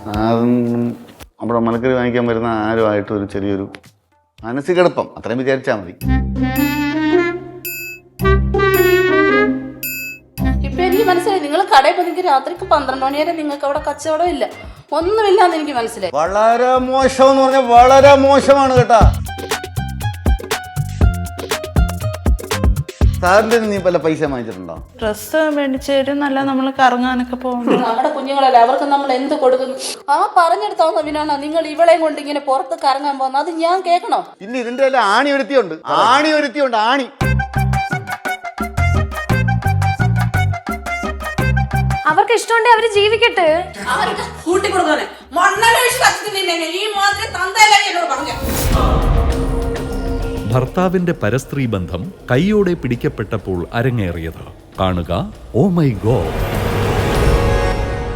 നമ്മുടെ മലക്കറി വാങ്ങിക്കാൻ വരുന്ന ആരുമായിട്ട് ഒരു ചെറിയൊരു മാനസികടുപ്പം അത്രയും വിചാരിച്ചാൽ മതി. ഇപ്പൊ എനിക്ക് മനസ്സിലായി, നിങ്ങൾ കടയിൽ പോയി രാത്രിക്ക് 12 മണി വരെ നിങ്ങൾക്ക് അവിടെ കച്ചവടം ഇല്ല, ഒന്നുമില്ലാന്ന് എനിക്ക് മനസ്സിലായി. വളരെ മോശം എന്ന് പറഞ്ഞാൽ വളരെ മോശമാണ് കേട്ടാ. സാറിന്റെ നീ പല പൈസ വാങ്ങിച്ചിട്ടുണ്ടോ? ഡ്രസ്സ് മേടിച്ചേരുന്നല്ല നമ്മൾ കറങ്ങാനൊക്കെ പോകുന്നു. നമ്മുടെ കുഞ്ഞുങ്ങളല്ലേ, അവർക്ക് നമ്മൾ എന്ത് കൊടുക്കുന്നു? ആ പറഞ്ഞെടുത്താവുന്ന വിനാണോ നിങ്ങൾ ഇവളെയും കൊണ്ട് ഇങ്ങനെ പുറത്ത് കറങ്ങാൻ പോകുന്നത്? അത് ഞാൻ കേൾക്കണോ? പിന്നെ ഇതിന്റെ എല്ലാം ആണി ഒരുത്തിയുണ്ട്. ആണി അവർക്ക് ഇഷ്ടമുണ്ടെ അവര് ജീവിക്കട്ടെ. അവർക്ക് കൂട്ടി കൊടുക്കാനെ ഈ മാതിരി തന്തയല്ലേ എന്നോട് പറഞ്ഞു. ഭർത്താവിന്റെ പരസ്ത്രീ ബന്ധം കൈയോടെ പിടിക്കപ്പെട്ടപ്പോൾ അരങ്ങേറിയത് കാണുക ഓ മൈ ഗോഡ്.